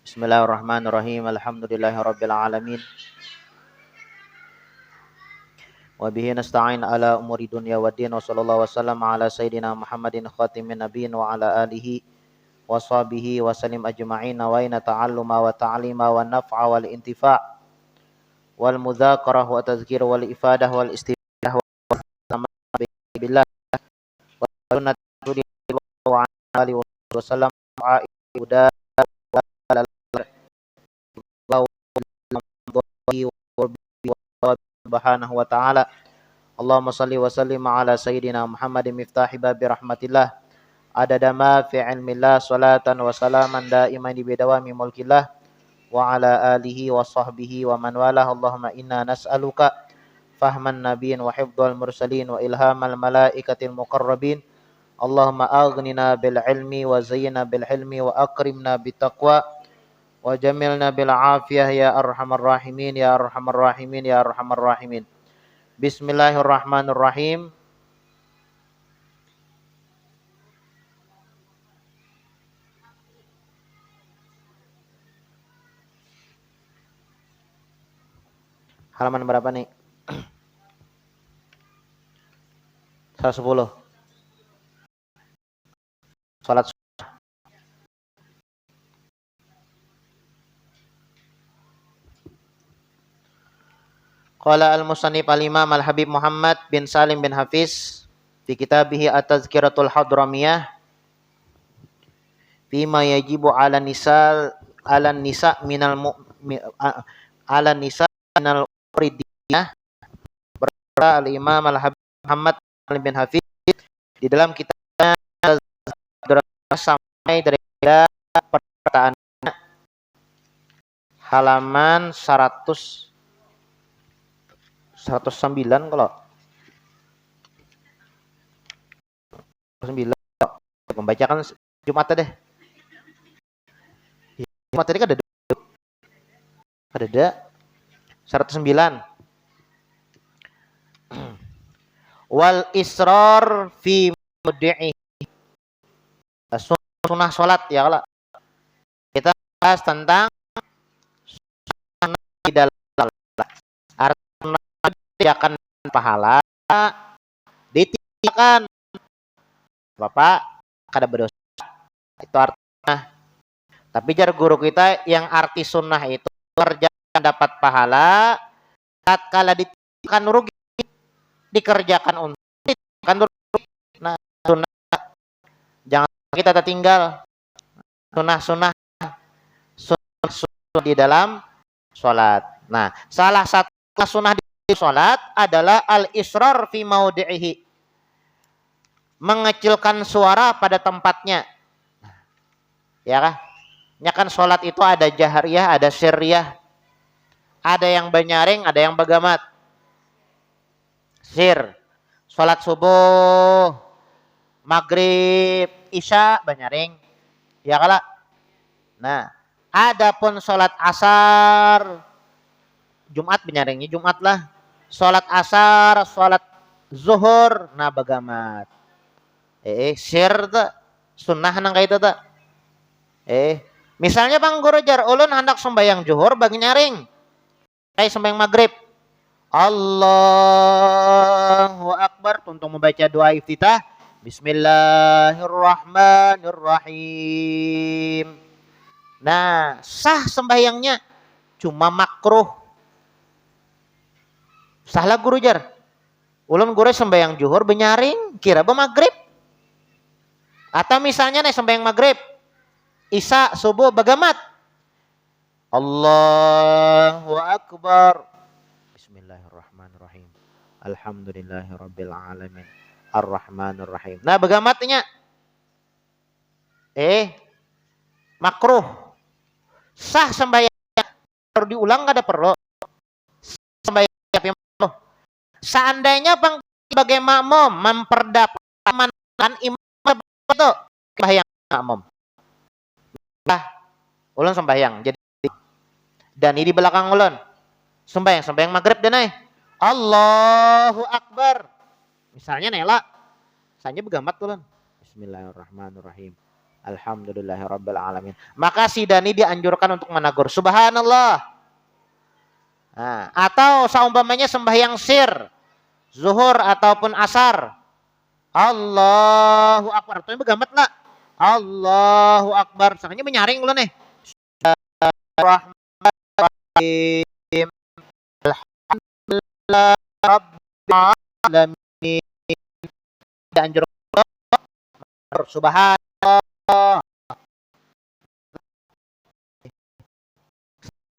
Bismillahirrahmanirrahim. Alhamdulillahirabbil alamin. Wa bihi nasta'in ala umuri dunya waddin wa sallallahu wasallam ala sayyidina Muhammadin khatimin nabiyyin wa ala alihi wa sahbihi wa sallim ajma'in. Wa inna ta'alluma wa ta'lima wa naf'a wal intifa' wal mudzakarah wa tazkir wal ifadah wal istifadah wa billah wa sunnati wa alihi wa sallam udah subhanahu wa ta'ala. Allahumma salli wa sallim ala sayyidina Muhammadin miftahi babi rahmatillah adada ma fi ilmillah salatan wa salaman daiman bi dawami mulkillah wa ala alihi wa sahbihi wa man walah. Allahumma inna nas'aluka fahman nabiyyin wa hifdzal mursalin wa ilhamal malaikatil muqarrabin. Allahumma aghnina bil ilmi wa zayyina bil hilmi wa akrimna bit taqwa wa jamilna bil afiyah ya arhamar rahimin ya arhamar rahimin ya arhamar rahimin. Bismillahirrahmanirrahim. Halaman berapa nih? 110. Salat Qala al-musannif al-imam al-habib Muhammad bin Salim bin Hafiz fi kitabihi at-tazkiratul hadramiyah fima yajibu ala nisa minal ala nisa minal uridiyah. Berkata al-imam al-habib Muhammad Salim bin Hafiz di dalam kitabnya sampai dari perkataan halaman 109 kalau 9 membacakan Jumat deh. Jumat tadi kan ada 109. Wal israr fi mud'ihi. Sunnah salat ya kalau kita bahas tentang sunnah di dalam akan pahala ditinggalkan Bapak kada berdosa itu artinya. Tapi jar guru kita yang arti sunnah itu kerjakan dapat pahala, tatkala ditinggalkan rugi, dikerjakan untuk ditinggalkan rugi. Nah, sunnah jangan kita tertinggal sunnah di dalam sholat. Nah, salah satu sunnah di sholat adalah al-israr fi maudi'ihi, mengecilkan suara pada tempatnya. Ya kah? Ya kan sholat itu ada jahriyah, ada sirriyah. Ada yang banyaring, ada yang bagamat. Sir, sholat subuh, maghrib, isya banyaring. Ya kala? Nah, adapun sholat asar, Jumat banyaringnya Jumat lah. Sholat asar, sholat zuhur, nah bagamat. Sir ta, sunnah nang kayak itu ta. Misalnya bang guru jar ulun hendak sembahyang zuhur bagi nyaring. Kayak sembahyang maghrib. Allahu Akbar, untuk membaca doa iftitah. Bismillahirrahmanirrahim. Nah, sah sembahyangnya, cuma makruh. Salah guru jar. Ulun guru sembahyang zuhur benyaring kira ba maghrib. Atau misalnya nih sembahyang maghrib, isya, subuh bagamat. Allahu Akbar. Bismillahirrahmanirrahim. Alhamdulillahirabbil alamin. Arrahmanirrahim. Nah, bagamatnya makruh. Sah sembahyang, perlu diulang kada perlu. Sembahyang seandainya bang sebagai makmum memperdapat imam itu sembahyang makmum. Nah, ulun sembahyang jadi dan ini di belakang ulun sembahyang maghrib dan Allahu Akbar. Misalnya nela, saya begamat ulun. Bismillahirrahmanirrahim. Alhamdulillahirabbil alamin. Maka si Dani dianjurkan untuk menegur subhanallah. Nah, atau seumpamanya sembahyang sir, zuhur ataupun asar. Allahu akbar. Tuh begamat lah. Allahu akbar. Sakanya menyaring lo nih. Rahmanirrahim. Alhamdulillah rabbil alamin. Dianjurkan subhanallah.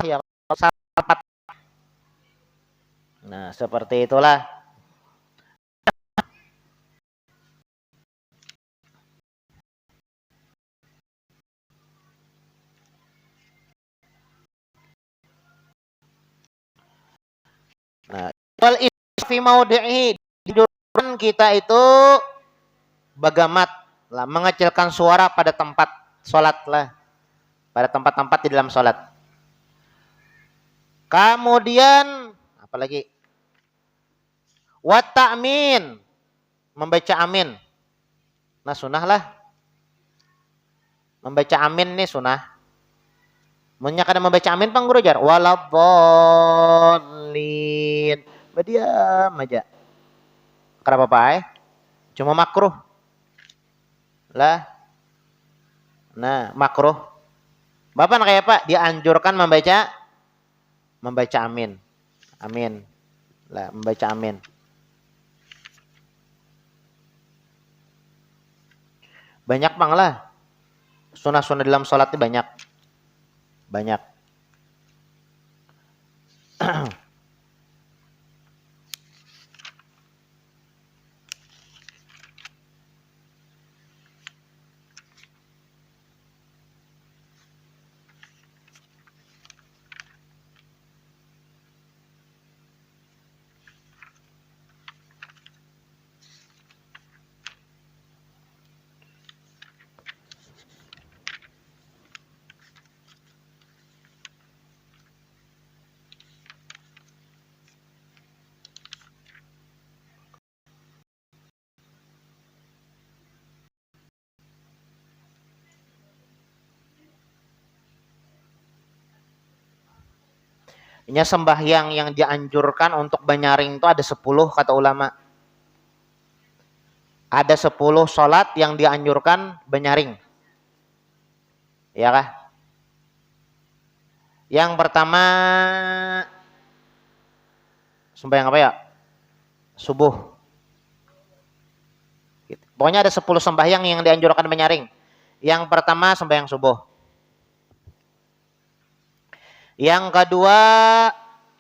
Ya, nah, seperti itulah. Nah, wal fi maudi'i, dianjurkan kita itu bagamat lah, mengecilkan suara pada tempat sholat lah, pada tempat-tempat di dalam sholat. Kemudian apalagi? Wa ta'min, membaca amin. Nah, sunnah lah. Membaca amin nih sunnah. Munya kada membaca amin pang guru jar. Waladhdallin. Berdiam aja. Kada apa-apa cuma makruh. Lah. Nah, makruh. Bapak kayak apa? Dianjurkan membaca amin. Amin. Lah, membaca amin. Banyak bang lah. Sunah-sunah dalam sholat itu banyak. Banyak. Ini sembahyang yang dianjurkan untuk banyaring itu ada 10 kata ulama. Ada 10 sholat yang dianjurkan banyaring. Ya kah? Yang pertama sembahyang apa ya? Subuh. Pokoknya ada 10 sembahyang yang dianjurkan banyaring. Yang pertama sembahyang subuh. Yang kedua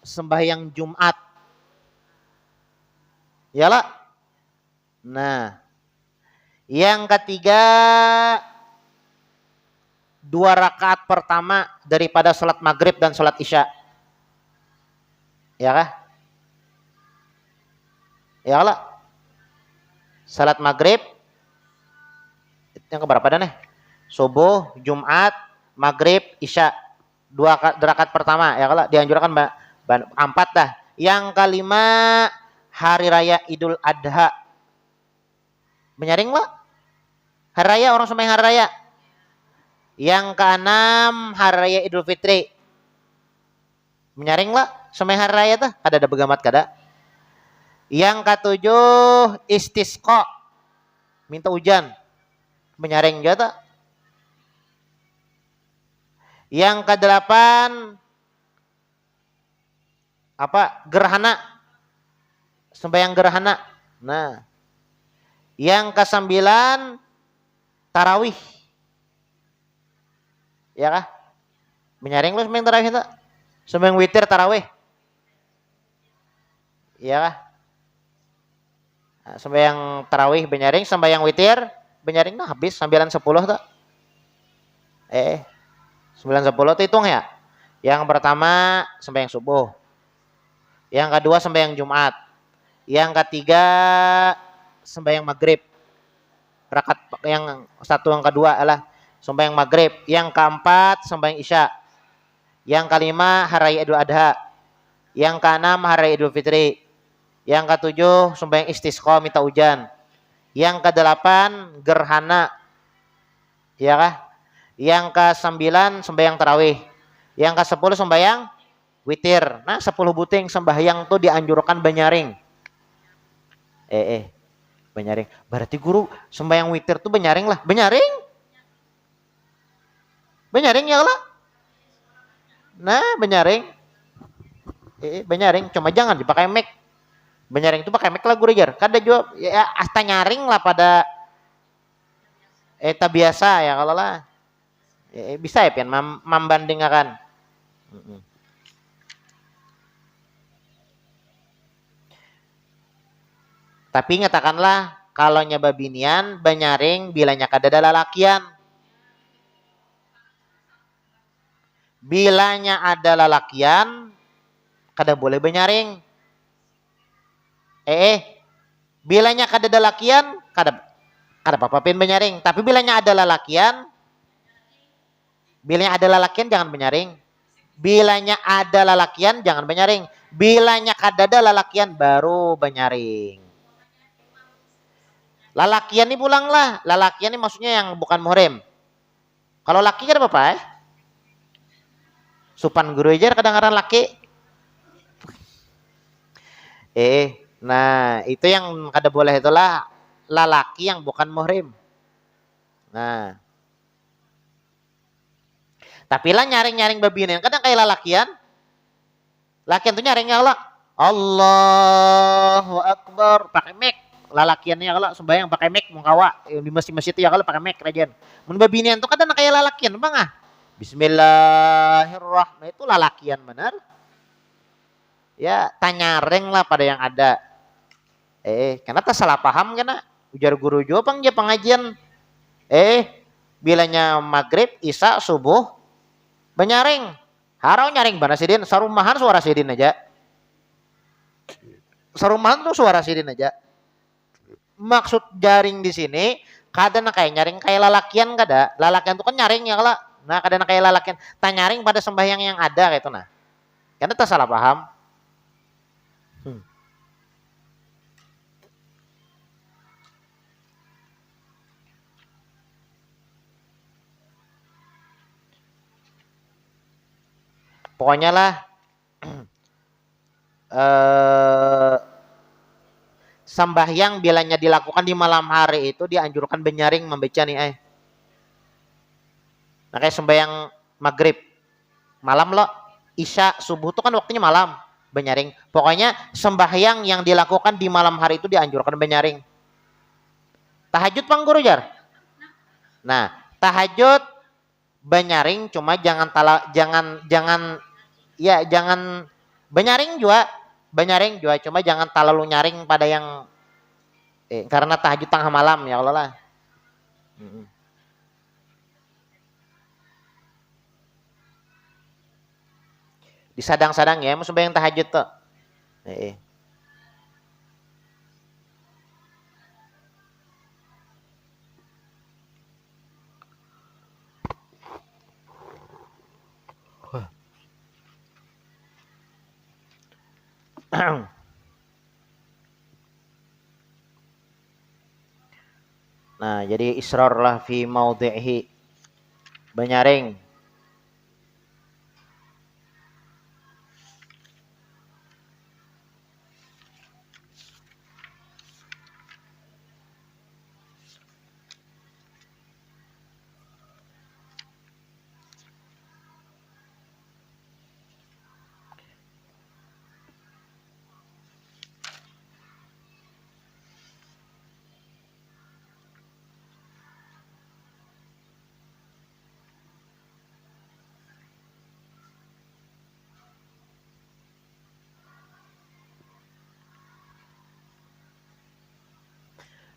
sembahyang Jumat. Yalah. Nah. Yang ketiga 2 rakaat pertama daripada sholat maghrib dan sholat isya. Ya kah? Ya lah. Sholat maghrib. Yang keberapa dah nih? Subuh, Jumat, maghrib, isya. 2 rakaat pertama ya kalau dianjurkan 4 dah. Yang kelima hari raya Idul Adha. Menyaring lah. Hari raya orang sembahyang hari raya. Yang keenam hari raya Idul Fitri. Menyaring lah sembahyang hari raya tuh. Ada begamat kada. Yang ketujuh istisqa. Minta hujan. Menyaring juga tuh. Yang kedelapan apa? Gerhana. Sembahyang gerhana. Nah. Yang kesembilan tarawih. Ya kah? Menyaring lu sembahyang tarawih itu? Sembahyang witir tarawih. Ya kah? Nah, sembahyang tarawih menyaring, sembahyang witir menyaring nah habis 9 10 tuh. 9 10 itu hitung ya. Yang pertama sembahyang subuh. Yang kedua sembahyang Jumat. Yang ketiga sembahyang maghrib. Rakaat yang satu yang kedua adalah sembahyang maghrib. Yang keempat sembahyang isya. Yang kelima hari raya Idul Adha. Yang keenam hari raya Idul Fitri. Yang ketujuh sembahyang istisqa minta hujan. Yang kedelapan gerhana. Iya kah? Yang ke-9 sembahyang tarawih. Yang ke-10 sembahyang witir. Nah, 10 buting sembahyang tuh dianjurkan banyaring. Banyaring. Berarti guru sembahyang witir tuh banyaring lah. Banyaring? Banyaring ya lah. Nah, banyaring. Banyaring. Cuma jangan dipakai mic. Banyaring itu pakai mic lah guru jar. Kada juga ya asta nyaring lah pada eta biasa ya kalau lah. Bisa ya pian membandingkan. Tapi ngatakanlah kalau nyoba binian banyaring bilanya kada ada lalakian. Bilanya ada lalakian kada boleh banyaring. Bilanya kada ada lalakian kada apa-apa pin banyaring. Tapi bilanya ada lalakian jangan banyaring. Bilanya ada lalakian jangan banyaring. Bilanya kada ada lalakian baru banyaring. Lalakian ini pulang lah. Lalakian ini maksudnya yang bukan muhrim. Kalau laki kan apa-apa Supan guru aja kadang-kadang laki. Nah itu yang kada boleh itulah lalaki yang bukan muhrim. Nah. Tapi lah nyaring-nyaring babina yang kadang kayak lalakian. Lakian tuh nyaring Allah. Allahu Akbar pakai mic. Lalakiannya kalau sembahyang pakai mic mengkawa di masjid-masjid itu ya kalau pakai mic rajan. Mun babinian tuh kadang kayak lalakian bang Bismillahirrahmanirrahim itu lalakian benar. Ya tanyareng lah pada yang ada. Karena tak salah paham kena ujar guru juga pang dia pengajian. Bilanya maghrib, isya, subuh banyaring. Harau nyaring bana sidin, sarumahan suara sidin aja. Sarumahan tuh suara sidin aja. Maksud jaring di sini kadang kayak nyaring kayak lalakian kada. Lalakian tuh kan nyaring ya kalau. Nah kadang kayak lalakian. Tak nyaring pada sembahyang yang ada gitu nah. Karena tak salah paham. Pokoknya lah sembahyang bilanya dilakukan di malam hari itu dianjurkan benyaring membaca nih Nah kayak sembahyang maghrib malam lo, isya subuh itu kan waktunya malam benyaring. Pokoknya sembahyang yang dilakukan di malam hari itu dianjurkan benyaring. Tahajud pang guru jar. Nah tahajud benyaring cuma jangan benyaring juga cuma jangan terlalu nyaring pada yang karena tahajud tengah malam ya Allah lah. Disadang-sadang ya mau sembahyang tahajud tuh. Nah, jadi israr lah fi maudhi'i benyaring.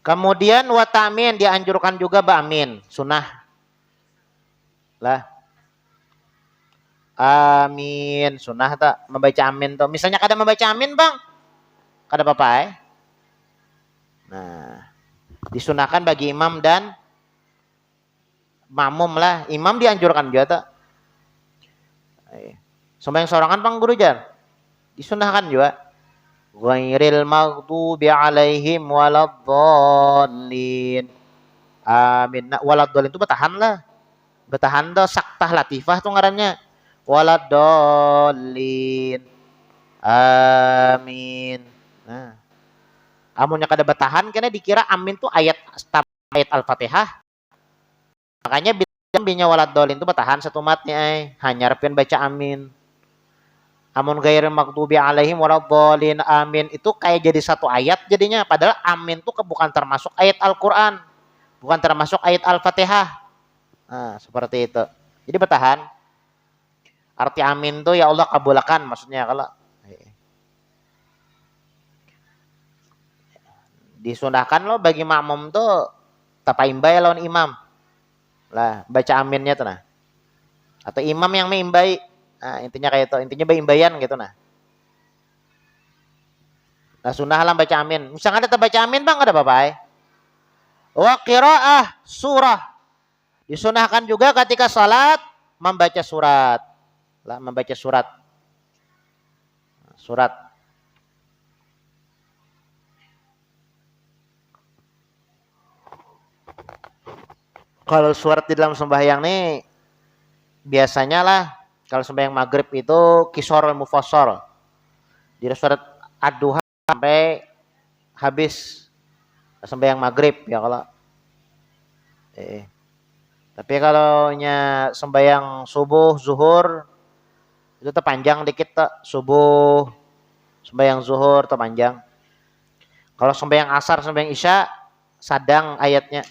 Kemudian watamin dianjurkan juga ba'amin, sunnah. Lah. Amin, sunnah tak membaca amin tuh. Misalnya kada membaca amin, Bang. Kada apa-apa Nah, disunahkan bagi imam dan makmum lah. Imam dianjurkan juga tak. Sembahyang sorangan Bang guru jar. Disunahkan juga. Ghairil maghdubi alaihim waladdallin. Amin. Nah, waladolin itu bertahan lah. Bertahan dah saktah latifah tuh ngarannya. Waladolin. Amin. Nah, amunnya kada bertahan kena dikira amin tuh ayat Al-Fatihah. Makanya binya waladolin itu bertahan satu matnya hanya repian baca amin. Amun ghairil maghdubi alaihim waladhdallin amin itu kayak jadi satu ayat jadinya padahal amin itu bukan termasuk ayat Al-Qur'an, bukan termasuk ayat Al-Fatihah. Nah, seperti itu. Jadi bertahan. Arti amin tuh ya Allah kabulkan maksudnya kalau disunahkan lo bagi makmum tuh tapaimbai lawan imam. Lah baca aminnya tuh nah. Atau imam yang mengimbai. Nah, intinya kayak itu, intinya imbayan gitu nah. Nah, sunnah lah baca amin. Misalnya ada baca amin bang, ada apa-apa. Wa qiraah surah. Disunahkan juga ketika salat membaca surat. Lah membaca surat. Surat. Kalau surat di dalam sembahyang nih biasanya lah kalau sembahyang maghrib itu kisor mufassal. Di surat ad-duha sampai habis sembahyang maghrib ya kalau tapi kalau nya sembahyang subuh zuhur itu terpanjang dikit tak subuh sembahyang zuhur terpanjang. Kalau sembahyang asar sembahyang isya sadang ayatnya.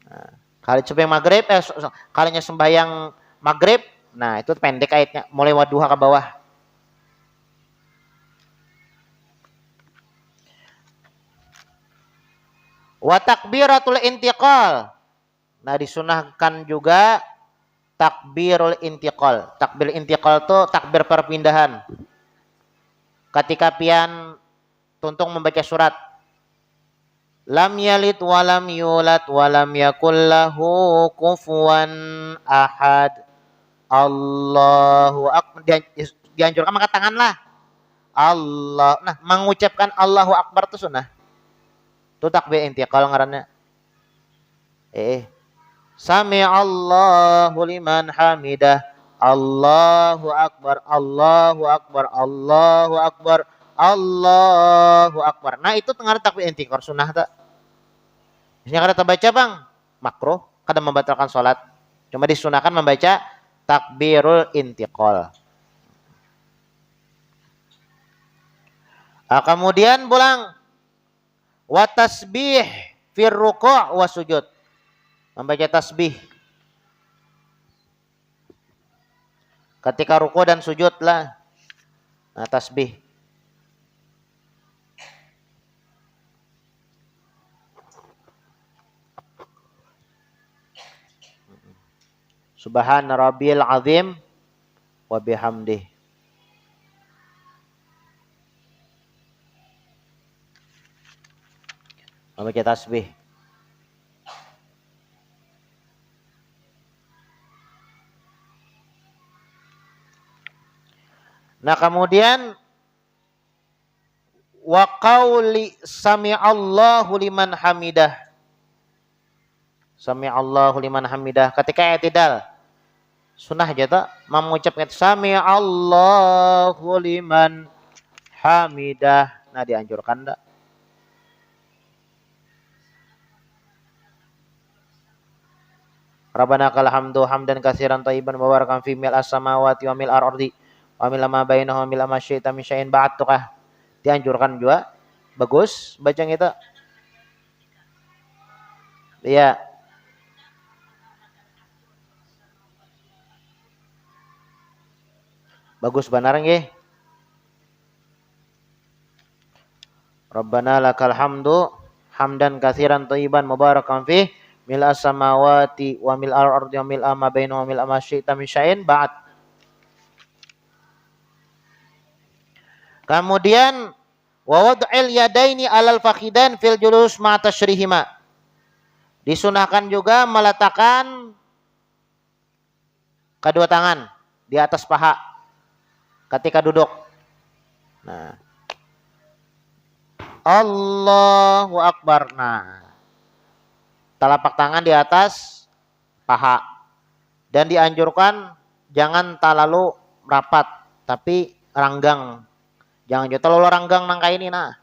Nah, kalau sembahyang maghrib kalinya sembahyang maghrib nah itu pendek ayatnya mulai waduha ke bawah. Wa takbiratul intiqal. Nah, disunahkan juga takbirul intiqal. Takbir intiqal itu takbir perpindahan. Ketika pian tuntung membaca surat. Lam yalid walam yulad walam yakul lahu kufuwan ahad. Allahu akbar. Dianjurkan angkat tangan lah. Allah. Nah, mengucapkan Allahu akbar itu sunnah. Itu takbir intiqal ngarannya. Sami Allahu liman hamidah. Allahu akbar, Allahu akbar, Allahu akbar, Allahu akbar. Nah, itu tengah takbir intiqal sunnah tak? Misalnya kada baca bang, makruh, kada membatalkan sholat. Cuma disunahkan membaca takbirul intiqal. Kemudian pulang wa tasbih fir ruku' wa sujud. Membaca tasbih ketika ruku dan sujud lah. Nah, tasbih. Subhana rabbil azim wa bihamdih. Membaca tasbih. Nah, kemudian wa qauli sami'allahu liman hamidah. Sami'allahu liman hamidah ketika i'tidal. Sunnah aja tak mengucapkan sami'allahu liman hamidah. Nah, dianjurkan tak? Rabbana lakal hamdu hamdan katsiran thayyiban mubarakan fi mil as-samawati wa mil al-ardi wa mil ma bainahuma mil ma syi'ta min syai'in ba'dukah. Dianjurkan juga. Bagus baca itu. Iya. Bagus benar nggih. Rabbana lakal hamdu hamdan katsiran thayyiban mubarakan fi mil as-samawati wa mil al-ardi wa mil ma bainahuma mil ma syi'ta min syai'in ba'd. Kemudian wa wad'il yadaini 'alal fakhidain fil julus ma tashrihima. Disunahkan juga meletakkan kedua tangan di atas paha ketika duduk. Nah. Allahu akbar. Nah. telapak tangan di atas paha. Dan dianjurkan jangan terlalu rapat, tapi ranggang. Jangan juga terlalu ranggang nangka ini nah.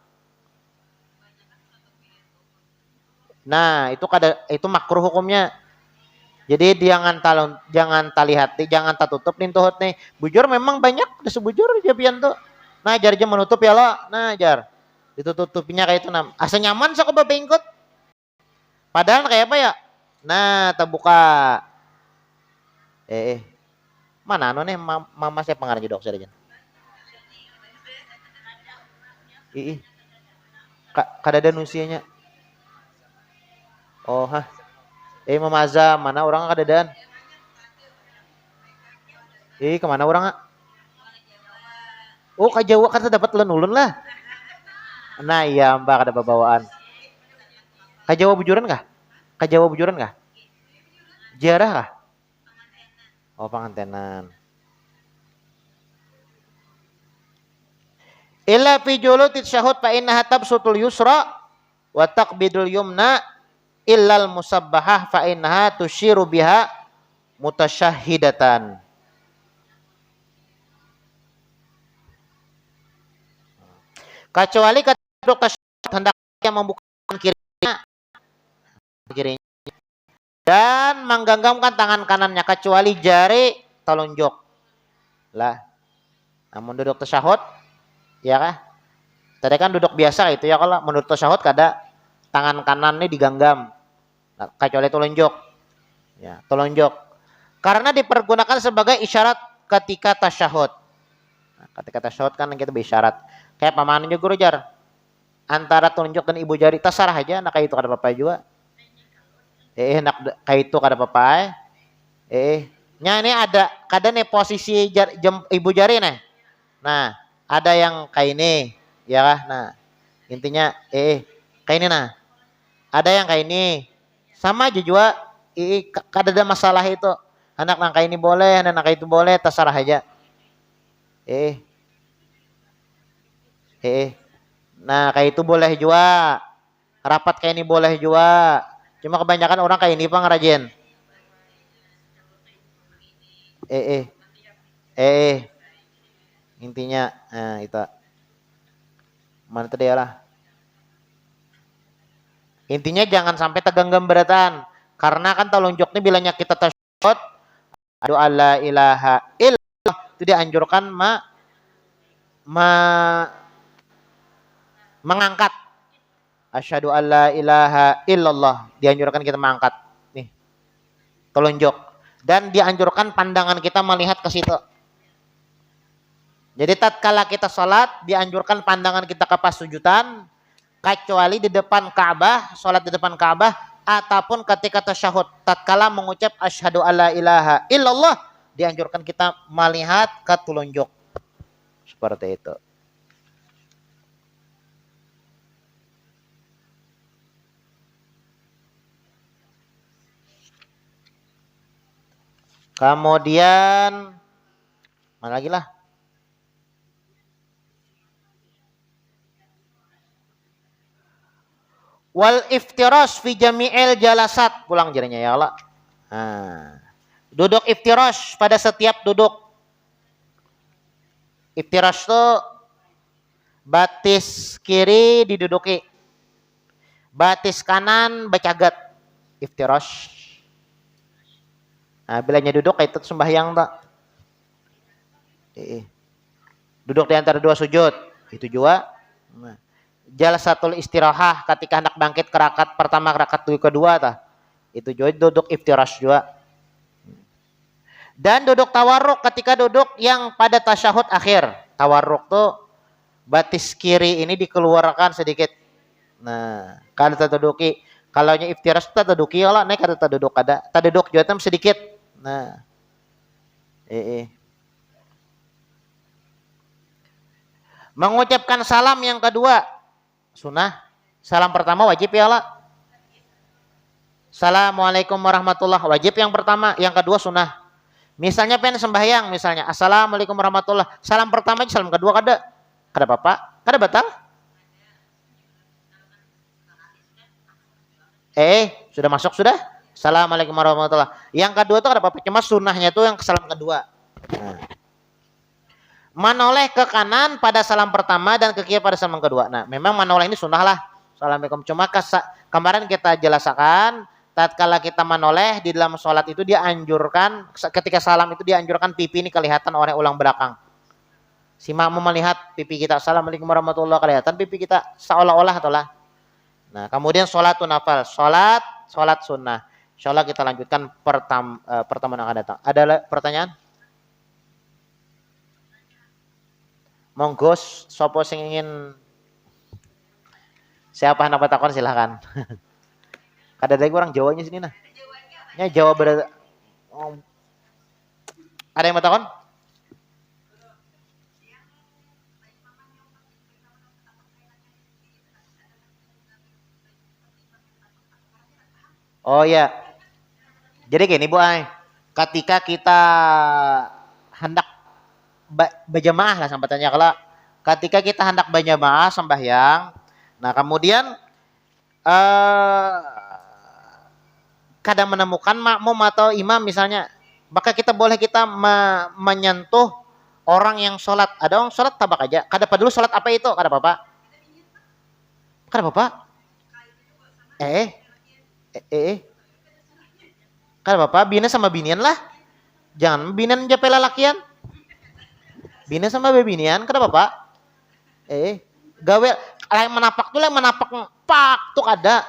Nah, itu makruh hukumnya. Jadi jangan tali hati, jangan tutup nih tuhut nih. Bujur memang banyak sebujur jabian tuh. Nah, jar aja menutup ya lo. Nah, jar. Ditutup-tutupnya kayak itu nam. Asa nyaman sa ko babengkot. Padahal kayak apa ya? Nah, terbuka. Mana anu nih mama saya pengarang judok saya aja. Ih. Kadada usianya. Oh, hah. Mama Azam, mana orang kadadaan? Kemana orang? Oh, ka Jawa kan dapat ulun lah. Nah, iya Mbak ada bawaan. Ka Jawa bujuran kah? Ka Jawa bujuran kah? Ziarah kah? Oh, pangantenan. Illa fi julutit syahud fa innaha tabsutul yusra wa taqbidul yumna illal musabbahah fa innaha tusyiru biha mutasyahhidatan. Kecuali ketika tasyahud hendaknya membuka kirinya dan menggenggamkan tangan kanannya kecuali jari telunjuk. Lah, namun duduk tasyahud ya kah? Tadi kan duduk biasa itu ya, kalau menurut tasyahud kada tangan kanan ini digenggam. Nah, kecuali telunjuk. Ya, telunjuk. Karena dipergunakan sebagai isyarat ketika tasyahud. Nah, ketika tasyahud kan kita berisyarat. Kayak pamannya guru jar. Antara telunjuk dan ibu jari terserah aja, nak kayak itu kada apa-apa juga. Nak kayak itu kada apa-apa. Nya ini ada kada nih posisi ibu jari nih. Nah, ada yang kayak ini, ya kah? Nah, intinya kayak ini nah. Ada yang kayak ini. Sama aja juga kada ada masalah itu. Anak nangka ini boleh, anak nangka itu boleh, terserah aja. Nah, kayak itu boleh juga. Rapat kayak ini boleh juga. Cuma kebanyakan orang kayak ini pang rajin. Intinya itu. Mana tadi lah. Intinya jangan sampai tegenggam beratan. Karena kan telunjuknya bilanya kita tasyahud, aduh alla ilaha illallah, itu dianjurkan mengangkat. Asyhadu alla ilaha illallah, dianjurkan kita mengangkat. Nih. Telunjuk. Dan dianjurkan pandangan kita melihat ke situ. Jadi tatkala kita salat, dianjurkan pandangan kita ke pas sujudan, kecuali di depan Ka'bah, salat di depan Ka'bah, ataupun ketika tasyahud. Tatkala mengucap asyhadu alla ilaha illallah, dianjurkan kita melihat ke telunjuk. Seperti itu. Kemudian mana lagi lah? Wal iftirash fi jami'il jalasat, pulang jadinya ya Allah. Nah, duduk iftirash pada setiap duduk. Iftirash itu batis kiri diduduki, batis kanan bacagat. Iftirash. Nah, bilanya duduk itu sembahyang tak? Duduk di antara dua sujud, itu juga. Nah, jalsatul istirahah ketika hendak bangkit ke rakaat pertama, rakaat kedua tah. Itu juga duduk iftirash juga. Dan duduk tawarruk ketika duduk yang pada tasyahud akhir. Tawarruk tuh batis kiri ini dikeluarkan sedikit. Nah, kalau terduduki, kalau nya iftirash terduduki lah, naik kada terduduk ada. Terduduk juga tem sedikit. Nah. Mengucapkan salam yang kedua sunnah. Salam pertama wajib ya Allah. Assalamualaikum warahmatullahi, wajib yang pertama, yang kedua sunnah. Misalnya pengen sembahyang, misalnya assalamualaikum warahmatullahi, salam pertama salam kedua kada apa-apa, kada batal. Sudah masuk sudah? Assalamualaikum warahmatullahi wabarakatuh. Yang kedua tuh ada apa? Cuma sunnahnya tuh yang salam kedua. Nah. Menoleh ke kanan pada salam pertama dan ke kiri pada salam kedua. Nah, memang menoleh ini sunnah lah. Assalamualaikum. Cuma kemarin kita jelaskan, tatkala kita menoleh di dalam sholat itu dianjurkan, ketika salam itu dianjurkan pipi ini kelihatan oleh ulang belakang. Si makmum melihat pipi kita, assalamualaikum warahmatullahi wabarakatuh, kelihatan pipi kita seolah-olah itulah. Nah, kemudian sholatun nafal, sholat sunnah. Insyaallah kita lanjutkan pertemuan yang akan datang. Ada pertanyaan? Monggo sopo sing ingin siapa hendak bertakon silahkan. Kada ada orang Jawanya sini nah. Nya Jawa berada. Oh. Ada yang bertakon? Oh ya. Jadi gini Bu Ay. Ketika kita hendak berjamaah lah sampatannya kalau ketika kita hendak berjamaah sembahyang, nah kemudian kadang menemukan makmum atau imam misalnya, maka kita menyentuh orang yang sholat. Ada orang sholat tabak aja. Kada apa dulu sholat apa itu? Kada apa-apa. Kada apa-apa. Kada apa-apa. Bina sama binian lah. Jangan binian aja pelalakian. Bina sama bebinian, kada apa-apa. Gawe lain menapak tuh, lain menapak pak tuh ada.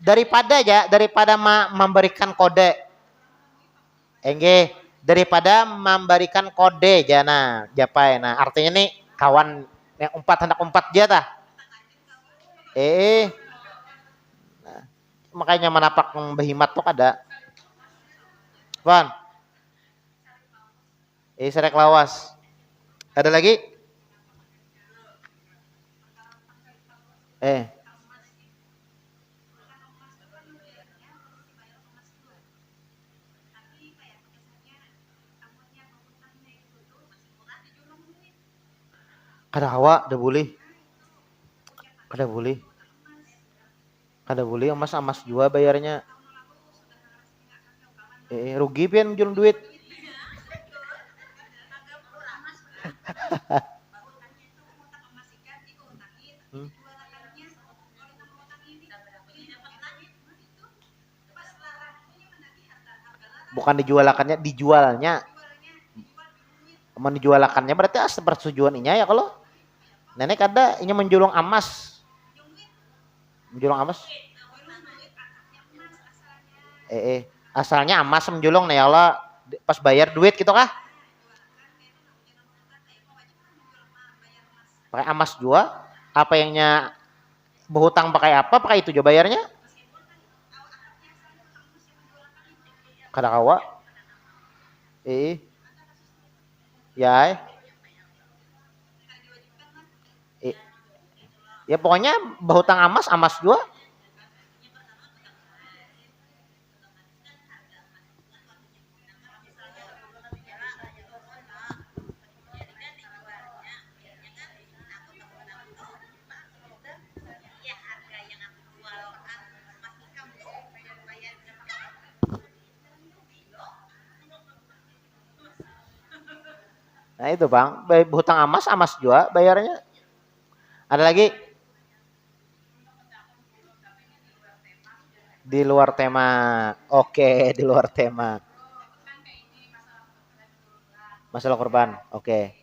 Daripada memberikan kode. Daripada memberikan kode jana japai. Nah, artinya nih kawan yang hendak umpat dia tah. Nah, makanya menapak behimat tuh ada. Wan. Serek lawas. Ada lagi? Kada hawa, dah boleh. Kada boleh. Kada boleh emas jua bayarnya. Rugi pian jual duit. Bukan dijualakannya, dijualnya. Menjualakannya berarti persetujuan inya ya kalau nenek ada ini menjulung emas. Menjulung emas. Asalnya emas menjulung nih ya Allah pas bayar duit gitu kah? Pakai emas jua, apa yangnya berhutang pakai apa? Pakai itu juga bayarnya. Kada kawa. Ya. Ya pokoknya berhutang emas jua. Nah itu bang, berhutang emas juga bayarnya. Ada lagi? Di luar tema. Oke, di luar tema. Masalah korban. Oke.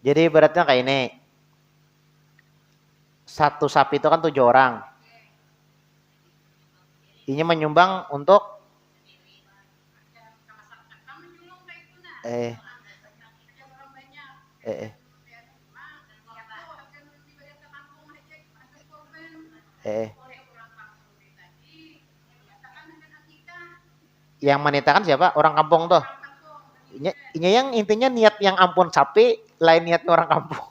Jadi ibaratnya kayak ini. Satu sapi itu kan 7 orang. Ini menyumbang untuk yang menitakan siapa? Orang kampung tuh. Ini yang intinya niat yang ampun sapi, lain niatnya orang kampung.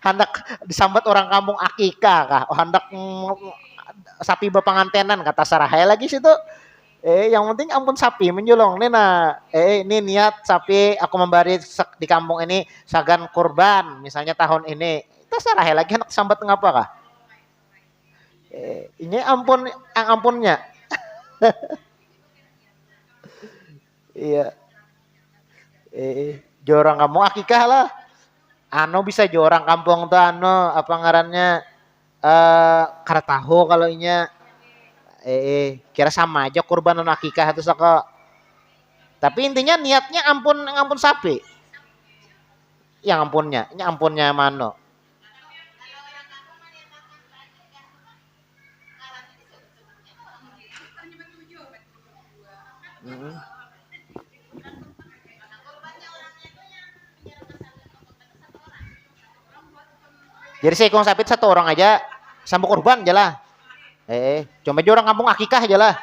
hendak disambat orang kampung akikah kah? Oh, hendak sapi bepangantenan kata Sarahaya lagi situ. Yang penting ampun sapi menjulong nena. Ini niat sapi aku memberi di kampung ini sagan kurban misalnya tahun ini. Terserah lagi anak sambat ngapa kah? Ini ampun yang ampunnya. Iya. Jorang kampung akikah lah. Ano bisa jorang kampung tuh ano apa ngarannya kara tahu kalau inya kira sama aja kurban non akikah itu saka. Tapi intinya niatnya ampun sapi. Yang ampunnya mano. Jadi saya ikut sapi satu orang aja sambung kurban aja lah. Cuma aja orang kampung akikah aja lah.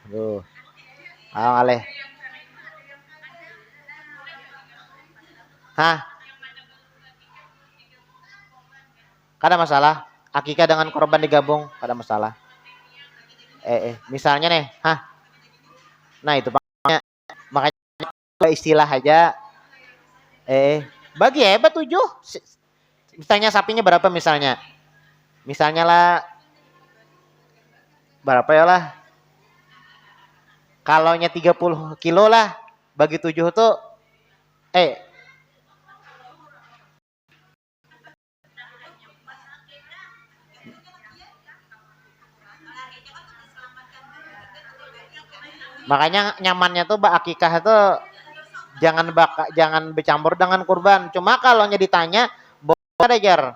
Aduh. Aleh. Hah? Kada masalah. Akikah dengan korban digabung, kada masalah. Misalnya nih, nah itu makanya istilah aja. Bagi hebat 7. Misalnya sapinya berapa misalnya? Misalnya lah berapa ya lah? Kalaunya 30 kilo lah, bagi 7 tuh makanya nyamannya tuh akikah itu jangan bercampur dengan kurban. Cuma kalau ditanya boleh aja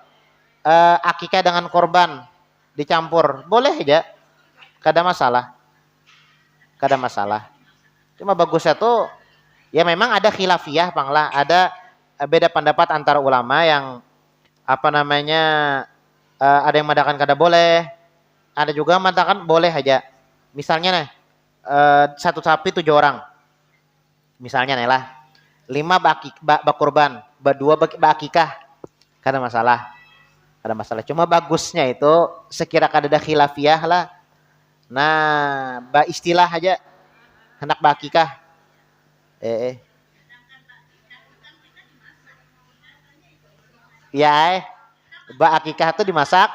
akikah dengan kurban dicampur, boleh aja. Kada masalah. Cuma bagusnya tuh ya memang ada khilafiyah panglah, ada beda pendapat antara ulama yang apa namanya ada yang mengatakan kada boleh, ada juga mengatakan boleh aja. Misalnya nih satu sapi 7 orang. Misalnya nih lah 5 bakurban, 2 bakikah. Kada masalah. Cuma bagusnya itu sekira kada ada khilafiyah lah. Nah, istilah aja hendak bakikah. Ya, akikah itu dimasak.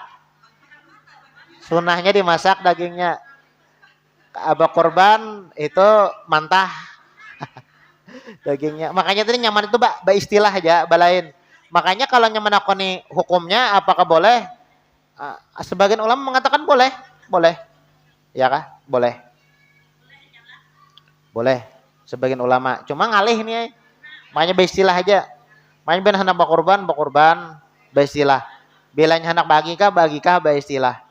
Sunahnya dimasak dagingnya. Abah korban itu mantah dagingnya. Makanya tadi nyaman itu istilah aja balain. Makanya kalau nyaman aku nih hukumnya apakah boleh? Sebagian ulama mengatakan boleh. Ya kah? Boleh. Sebagian ulama. Cuma ngalih nih. Makanya istilah aja. Makanya ben hendak bakurban istilah. Bilanya hendak bagikah istilah.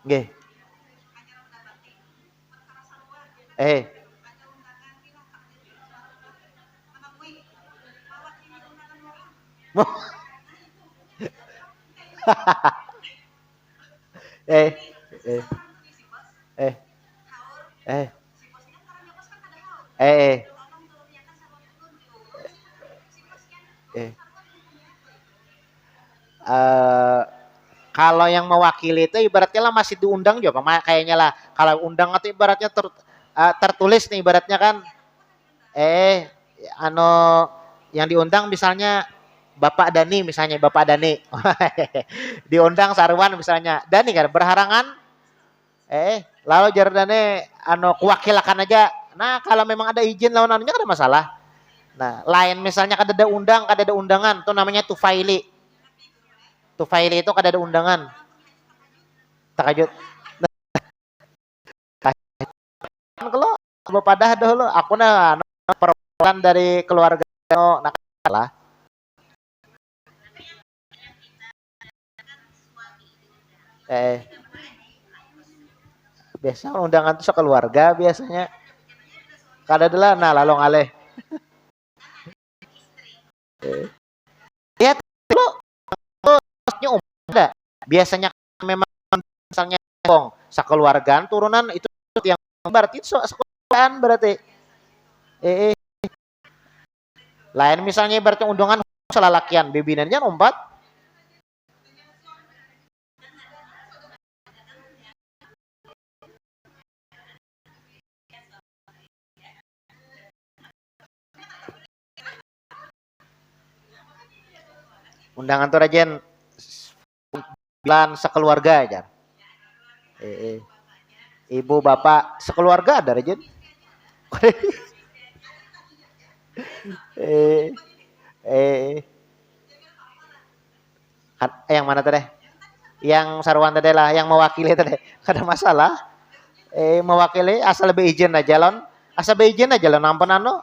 Nggih. eh eh eh eh eh kalau yang mewakili itu ibaratnya lah masih diundang juga kayaknya lah. Kalau undang itu ibaratnya tertulis nih ibaratnya kan yang diundang misalnya Bapak Dani diundang Sarwan misalnya Dani kan berharangan lalu jardane kewakilakan aja. Nah kalau memang ada izin lawanannya kan ada masalah. Nah lain misalnya kada ada undangan tuh namanya tufaili itu kada ada undangan takajut kalau Bapak dah dulu aku perwakilan dari keluarga nah lah. Biasa undangan tuh sekeluarga biasanya. Kada adalah nah lalong aleh. Lihat dulu ada. Biasanya memang misalnya sekeluargaan turunan itu yang berarti sekolahan berarti. Lain misalnya berarti undangan salah lakian bebinannya umpat. Undangan tuh rajen bulan sekeluarga aja. Ibu bapak sekeluarga ada rajen. Yang mana tadi? Yang sarwan tadi lah, yang mewakili tadi. Kada masalah. Mewakili asal lebih izin aja lon. Asal lebih izin aja lon. Ampun anu.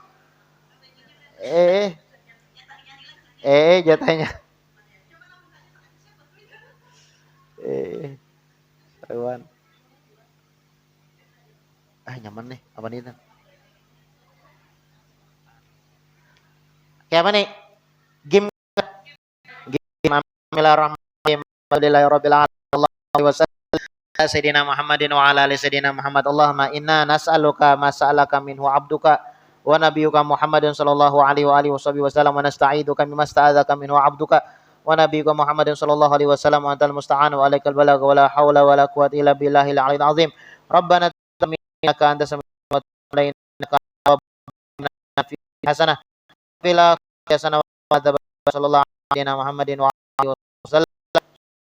Jatahnya. Sarwan. Nyaman nih. Apa nih? Kayak apa nih? Game Bismillahirrahmanirrahim. Alhamdulillahirabbil alamin wa Sayyidina Muhammadin wa ala ali Sayyidina Muhammad. Allahumma inna nas'aluka ma sa'alaka minhu 'abduka wa nabiyyuka Muhammadin sallallahu alaihi wa alihi wasallam wa nasta'iduka mimma sta'adzaka minhu 'abduka wa nabiyyuka Muhammadin sallallahu alaihi wasallam wa antal musta'an wa alaikal balagh wa la haula wa la quwwata illa billahil 'aliyyil 'azim. Rabbana innaka antas samiul 'alim innaka hasanah fil hasanah wa sallallahu alaihi Muhammadin wa alihi wasallam.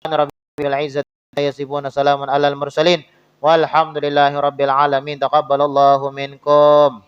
Rabbil izzati yasifun salamun alal mursalin walhamdulillahi rabbil alamin. Taqabbalallahu minkum.